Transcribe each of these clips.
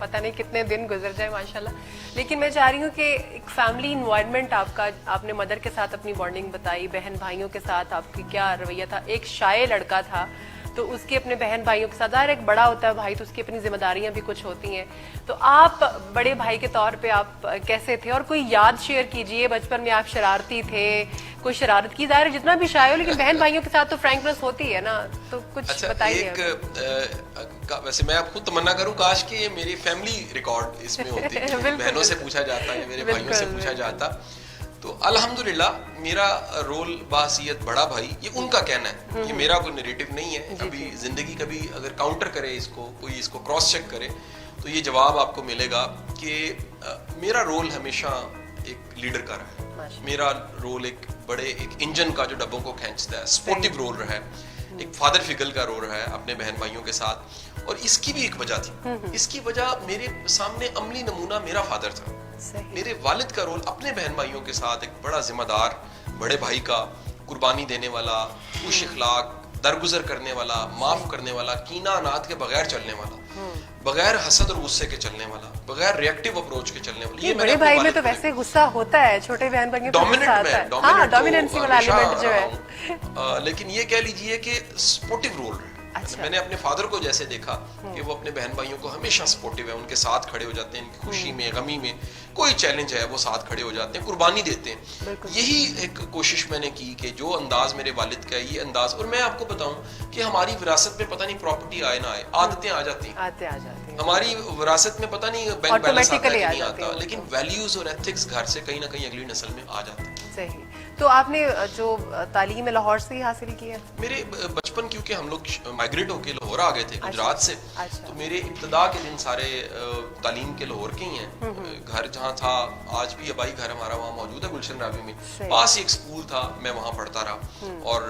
پتہ نہیں کتنے دن گزر جائے ماشاءاللہ. لیکن میں چاہ رہی ہوں کہ ایک فیملی انوائرمنٹ آپ کا, آپ نے مدر کے ساتھ اپنی بانڈنگ بتائی, بہن بھائیوں کے ساتھ آپ کی کیا رویہ تھا. ایک شائع لڑکا تھا تو اس کے اپنے بہن بھائیوں کے ساتھ, ایک بڑا ہوتا ہے بھائی تو اس کی اپنی ذمہ داریاں بھی کچھ ہوتی ہیں. تو آپ بڑے بھائی کے طور پہ آپ کیسے تھے, اور کوئی یاد شیئر کیجئے بچپن میں آپ شرارتی تھے, کوئی شرارت کی, ظاہر جتنا بھی شائع ہو لیکن بہن بھائیوں کے ساتھ تو فرینکنس ہوتی ہے نا, تو کچھ بتائیے. ویسے میں آپ خود تمنا کروں کاش کہ میری فیملی ریکارڈ اس میں ہوتی, بہنوں سے پوچھا جاتا ہے, میرے بھائیوں سے پوچھا جاتا. تو الحمدللہ میرا رول بحیثیت بڑا بھائی, یہ ان کا کہنا ہے, یہ میرا کوئی نریٹو نہیں ہے. ابھی زندگی کبھی اگر کاؤنٹر کرے اس کو, کوئی اس کو کراس چیک کرے تو یہ جواب آپ کو ملے گا کہ میرا رول ہمیشہ ایک لیڈر کا رہا ہے. میرا رول ایک انجن کا جو ڈبوں کو کھینچتا ہے, سپورٹیو رول رہا ہے, ایک فادر فگر کا رول رہا ہے اپنے بہن بھائیوں کے ساتھ. اور اس کی بھی ایک وجہ تھی, اس کی وجہ میرے سامنے عملی نمونہ میرا فادر تھا. میرے والد کا رول اپنے بہن بھائیوں کے ساتھ ایک بڑا ذمہ دار بڑے بھائی کا, قربانی دینے والا, خوش اخلاق, درگزر کرنے والا, معاف کرنے والا, کینہ انات کے بغیر چلنے والا, بغیر حسد اور غصے کے چلنے والا, بغیر ریئیکٹیو اپروچ کے چلنے والا. یہ بڑے بھائی میں تو ویسے غصہ ہوتا ہے, چھوٹے بہن بھائیوں کے ساتھ ڈومیننسی والا ایلیمنٹ جو ہے, لیکن یہ کہہ لیجئے کہ سپورٹیو رول ہے. میں نے اپنے فادر کو جیسے دیکھا کہ وہ اپنے بہن بھائیوں کو ہمیشہ سپورٹیو ہے, ان کے ساتھ کھڑے ہو جاتے ہیں, ان کی خوشی میں غمی میں کوئی چیلنج ہے وہ ساتھ کھڑے ہو جاتے ہیں, قربانی دیتے ہیں. یہی ایک کوشش میں نے کی کہ جو انداز میرے والد کا ہے یہ انداز. اور میں آپ کو بتاؤں کہ ہماری وراثت میں پتہ نہیں پراپرٹی آئے نہ آئے, عادتیں آ جاتی ہیں ہماری وراثت میں, پتہ نہیں بینک بیلنس آتا ہے کہ نہیں آتا, لیکن ویلیوز اور ایتھکس گھر سے کہیں نہ کہیں اگلی نسل میں آ جاتے ہیں. صحیح. تو آپ نے جو تعلیم لاہور سے ہی حاصل کی ہے؟ میرے بچپن کیونکہ ہم لوگ مائگریٹ ہو کے لاہور آ گئے تھے گجرات سے, تو میرے ابتدا کے دن سارے تعلیم کے لاہور کے ہی ہیں. گھر جہاں تھا, آج بھی آبائی گھر ہمارا وہاں موجود ہے گلشن راوی میں, پاس ہی ایک اسکول تھا, میں وہاں پڑھتا رہا. اور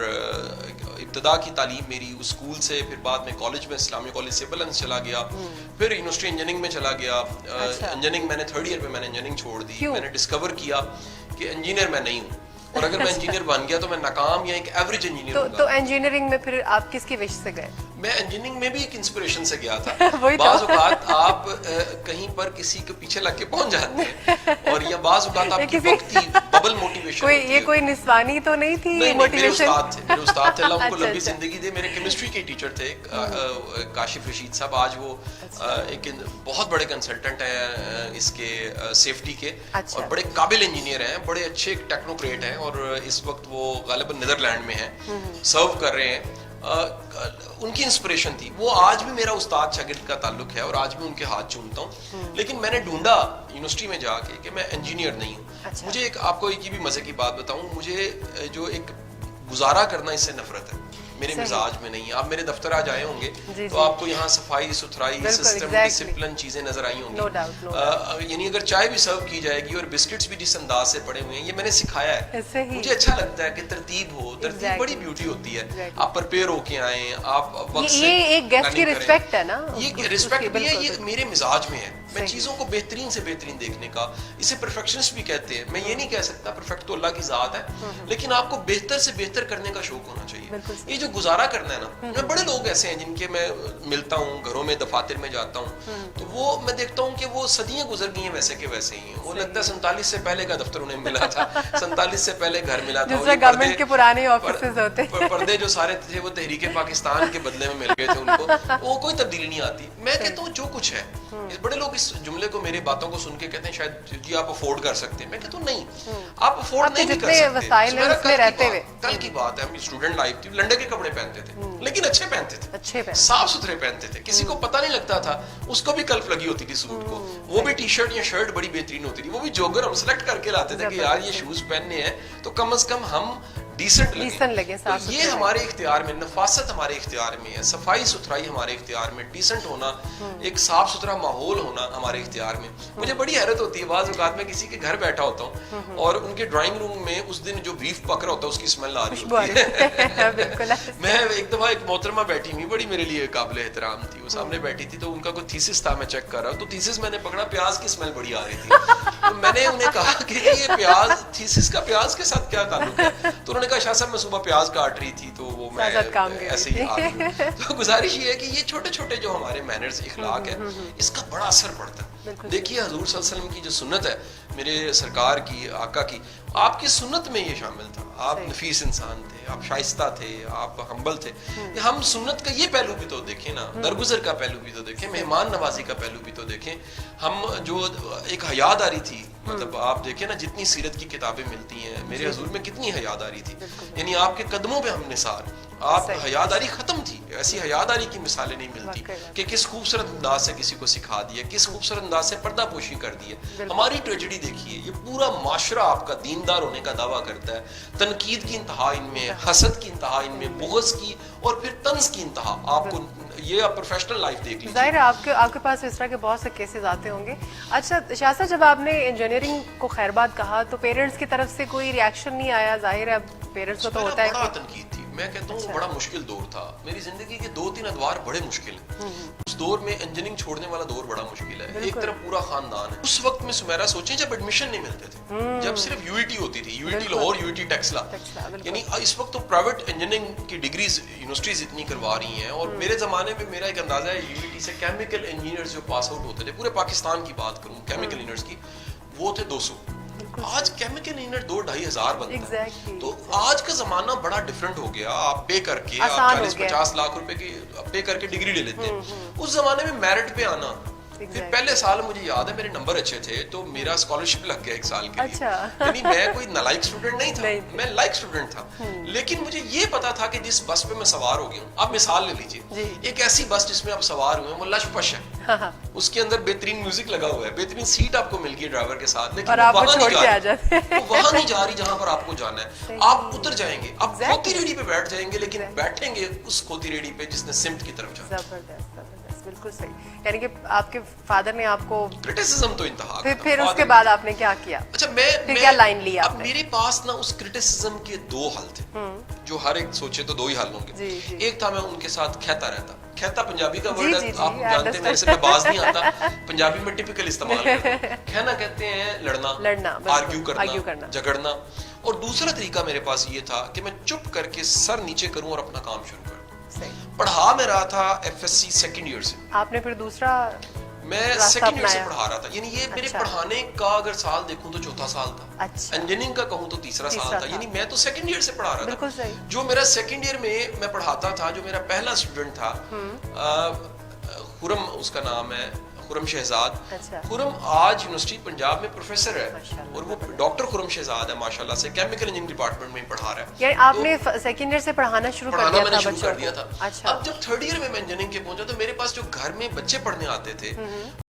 ابتدا کی تعلیم میری اس اسکول سے, پھر بعد میں کالج میں اسلامی کالج سے بلند چلا گیا, پھر یونیورسٹی انجینئرنگ میں چلا گیا. انجینئرنگ میں نے 3rd ایئر میں نے انجینئرنگ چھوڑ دی. میں نے ڈسکور کیا کہ انجینئر میں نہیں ہوں, اور اگر میں انجینئر بن گیا تو میں ناکام یا ایک ایوریج انجینئر ہوں گا. تو انجینئرنگ میں پھر آپ کس کی وش سے گئے؟ میں انجینئرنگ میں بھی ایک انسپریشن سے گیا تھا. بعض اوقات آپ کہیں پر کسی کے پیچھے لگ کے پہنچ جاتے ہیں, اور یا بعض اوقات آپ کی وقتی ببل موٹیویشن. یہ کوئی نسوانی تو نہیں تھی موٹیویشن؟ میرے استاد تھے, اللہ ان کو لمبی زندگی دے. میرے کیمسٹری کے ٹیچر تھے کاشف رشید صاحب, آج وہ ایک بہت بڑے کنسلٹنٹ ہیں اس کے سیفٹی کے, اور بڑے قابل انجینئر ہیں, بڑے اچھے ٹیکنوکریٹ ہیں, اور اس وقت وہ غالباً نیدرلینڈ میں ہیں, سرو کر رہے ہیں. ان کی انسپریشن تھی وہ. آج بھی میرا استاد شاگرد کا تعلق ہے, اور آج بھی ان کے ہاتھ چومتا ہوں. لیکن میں نے ڈھونڈا یونیورسٹی میں جا کے کہ میں انجینئر نہیں ہوں. مجھے ایک, آپ کو ایک بھی مزے کی بات بتاؤں, مجھے جو ایک گزارا کرنا اس سے نفرت ہے, میرے مزاج میں نہیں ہے. آپ میرے دفتر آج آئے ہوں گے تو آپ کو یہاں صفائی ستھرائی, سسٹم, ڈسپلن چیزیں نظر آئی ہوں گی. یعنی اگر چائے بھی سرو کی جائے گی اور بسکٹس بھی جس انداز سے پڑے ہوئے ہیں, یہ میں نے سکھایا ہے. مجھے اچھا لگتا ہے کہ ترتیب ہو, ترتیب بڑی بیوٹی ہوتی ہے. آپ پرپیئر ہو کے آئیں, آپ وقت سے, یہ ایک گیسٹ کی ریسپیکٹ ہے نا, یہ ریسپیکٹ بھی ہے, یہ میرے مزاج میں ہے. میں چیزوں کو بہترین سے بہترین دیکھنے کا, اسے پرفیکشنسٹ بھی کہتے ہیں. میں یہ نہیں کہہ سکتا پرفیکٹ تو اللہ کی ذات ہے, لیکن آپ کو بہتر سے بہتر کرنے کا شوق ہونا چاہیے. یہ جو گزارا کرنا ہے نا, میں بڑے لوگ ایسے ہیں جن کے میں ملتا ہوں, گھروں میں دفاتر میں جاتا ہوں, تو وہ میں دیکھتا ہوں کہ وہ صدیاں گزر گئی ہیں ویسے کے ویسے ہی ہیں. وہ لگتا ہے 47 سے پہلے کا دفتر انہیں ملا تھا, 47 سے پہلے گھر ملا تھا. گورنمنٹ کے پرانے آفیسز ہوتے, پردے جو سارے تھے وہ تحریک پاکستان کے بدلے میں مل گئے تھے ان کو, وہ کوئی تبدیلی نہیں آتی. میں کہتا ہوں جو کچھ ہے, بڑے لوگ اس جملے کو, میری باتوں کو سن کے کہتے ہیں شاید جی آپ افورڈ کر سکتے ہیں. میں کہتا ہوں نہیں, آپ افورڈ نہیں کر سکتے. کل کی بات ہے, ہماری اسٹوڈنٹ لائف تھی, لنڈے کے کپڑے پہنتے تھے لیکن اچھے پہنتے تھے, صاف ستھرے پہنتے تھے, کسی کو پتہ نہیں لگتا تھا. اس کو بھی کلف لگی ہوتی تھی سوٹ کو, وہ بھی ٹی شرٹ یا شرٹ بڑی بہترین ہوتی تھی, وہ بھی جوگر ہم سلیکٹ کر کے لاتے تھے کہ یار یہ شوز پہننے ہیں تو کم از کم ہم ڈیسنٹ لگے. یہ ہمارے اختیار میں, نفاست ہمارے اختیار میں ہے, صفائی ستھرائی ہمارے اختیار میں, ڈیسنٹ ہونا, ایک صاف ستھرا ماحول ہونا ہمارے اختیار میں. مجھے بڑی حیرت ہوتی ہے بعض اوقات میں کسی کے گھر بیٹھا ہوتا ہوں اور ان کے ڈرائنگ روم میں اس دن جو بیف پک رہا ہوتا ہے اس کی اسمیل آ رہی ہوتی ہے. میں ایک دفعہ ایک محترمہ بیٹھی ہوئی, بڑی میرے لیے قابل احترام تھی, وہ سامنے بیٹھی تھی, تو ان کا کوئی تھیسس تھا, میں چیک کر رہا ہوں, تو تھیسس میں نے پکڑا, پیاز کی اسمیل بڑی آ رہی تھی. تو میں نے انہیں کہا کہ یہ پیاز, تھیسس کا پیاز کے ساتھ کیا تعلق ہے؟ تو انہوں نے کہا شاہ صاحب میں صبح پیاز کاٹ رہی تھی تو وہ میں ایسے ہی آ گئی ہوں. تو گزارش یہ ہے کہ یہ چھوٹے چھوٹے جو ہمارے مینرز اخلاق ہے اس کا بڑا اثر پڑتا ہے. دیکھیے حضور صلی اللہ علیہ وسلم کی جو سنت ہے, میرے سرکار کی, آقا کی, آپ کی سنت میں یہ شامل تھا. آپ نفیس انسان تھے, آپ شائستہ تھے, آپ ہمبل تھے. ہم سنت کا یہ پہلو بھی تو دیکھیں نا, درگزر کا پہلو بھی تو دیکھیں, مہمان نوازی کا پہلو بھی تو دیکھیں. ہم جو ایک حیاداری تھی, مطلب آپ دیکھیں نا جتنی سیرت کی کتابیں ملتی ہیں, میرے حضور میں کتنی حیاداری تھی. یعنی آپ کے قدموں پہ ہم نثار, آپ حیاداری ختم تھی. ایسی حیاداری کی مثالیں نہیں ملتی کہ کس خوبصورت انداز سے کسی کو سکھا دیا, کس خوبصورت انداز سے پردہ پوشی کر دی ہے. ہماری ٹریجڈی دیکھیے, یہ پورا معاشرہ آپ کا دیندار ہونے کا دعویٰ کرتا ہے, تنقید کی انتہا ان میں, حسد کی انتہا ان میں, بغض کی اور پھر طنز کی انتہا. آپ کو یہ آپ پروفیشنل لائف دیکھ لیجیے. ظاہر ہے آپ کے پاس اس طرح کے بہت سے کیسز آتے ہوں گے. اچھا شاہ صاحب, جب آپ نے انجینئرنگ کو خیر بات کہا تو پیرنٹس کی طرف سے کوئی ریئیکشن نہیں آیا؟ ظاہر ہے اب پیرنٹس کو تو ہوتا ہے. بڑا تنقید تھی, میں کہتا ہوں بڑا مشکل دور تھا. میری زندگی کے 2-3 ادوار بڑے مشکل ہیں. اس دور میں انجینئرنگ چھوڑنے والا دور بڑا مشکل ہے. ایک طرف پورا خاندان ہے. اس وقت میں سمیرا سوچیں جب ایڈمیشن نہیں ملتے تھے, جب صرف یو ای ٹی ہوتی تھی, U E T Lahore, U E T Taxila, یعنی اس وقت تو پرائیویٹ انجینئرنگ کی ڈگریز یونیورسٹیز اتنی کروا رہی ہیں. اور میرے زمانے میں میرا ایک اندازہ ہے یو ای ٹی سے کیمیکل انجینئرز جو پاس آؤٹ ہوتے تھے, پورے پاکستان کی بات کروں کیمیکل انجینئرز کی, وہ تھے 200. آج کیمیکل انجینئر 2-2.5 ہزار بنتا ہے. تو آج کا زمانہ بڑا ڈفرینٹ ہو گیا. آپ پے کر کے, آپ 40-50 لاکھ روپے کی پے کر کے ڈگری لے لیتے ہیں. اس زمانے میں میرٹ پہ آنا, پھر پہلے سال مجھے یاد ہے میرے نمبر اچھے تھے تو میرا اسکالرشپ لگ گیا 1 سال کے لیے. یعنی میں کوئی نالائق اسٹوڈنٹ نہیں تھا, میں لائق اسٹوڈنٹ تھا. لیکن مجھے یہ پتا تھا کہ جس بس پہ میں سوار ہو گیا ہوں, آپ مثال لے لیجیے, ایک ایسی بس جس میں آپ سوار ہوئے ہیں وہ لش پش ہے, اس کے اندر بہترین میوزک لگا ہوا ہے, بہترین سیٹ آپ کو مل گئی ڈرائیور کے ساتھ, لیکن وہاں نہیں جا رہی جہاں پر آپ کو جانا ہے. آپ اتر جائیں گے, آپ کھوتی ریڑھی پہ بیٹھ جائیں گے, لیکن بیٹھیں گے اس کھوتی ریڑھی پہ جس نے سمت کی طرف جانا. بالکل صحیح. یعنی کہ آپ کے فادر نے آپ کو کرٹیسزم تو انتہا, پھر اس کے بعد آپ نے کیا کیا؟ اچھا میں کیا لائن لی آپ نے؟ اب میرے پاس نا اس کرٹیسزم کے 2 حل تھے, جو ہر ایک سوچے تو 2 ہی حل ہوں گے. ایک تھا میں ان کے ساتھ کہتا رہتا. کہتا پنجابی کا ورڈ ہے, آپ جانتے ہیں, میرے سے باز نہیں آتا, پنجابی میں ٹپیکل استعمال کرتے ہیں. کہنا کہتے ہیں لڑنا, آرگیو کرنا, جھگڑنا. اور دوسرا طریقہ میرے پاس یہ تھا کہ میں چپ کر کے سر نیچے کروں اور اپنا کام شروع کروں. پڑھا میں رہا تھا F S C second year سے. آپ نے پھر دوسرا, میں سیکنڈ ایئر سے پڑھا رہا تھا. یعنی یہ میرے پڑھانے کا اگر سال دیکھوں تو 4تھا سال تھا, انجینئرنگ کا کہوں تو 3را سال تھا. یعنی میں تو سیکنڈ ایئر سے پڑھا رہا تھا. جو میرا سیکنڈ ایئر میں پڑھاتا تھا, جو میرا پہلا اسٹوڈنٹ تھا, خرم اس کا نام ہے, خرم شہزاد. خرم آج یونیورسٹی پنجاب میں پروفیسر ہے, اور وہ ڈاکٹر خرم شہزاد ہے ماشاءاللہ سے, کیمیکل انجینئرنگ ڈپارٹمنٹ میں پڑھا رہا ہے. یعنی آپ نے سیکنڈ ایئر سے پڑھانا شروع کر دیا تھا. اب جب 3rd ایئر میں انجینئرنگ کے پہنچا تو میرے پاس جو گھر میں بچے پڑھنے آتے تھے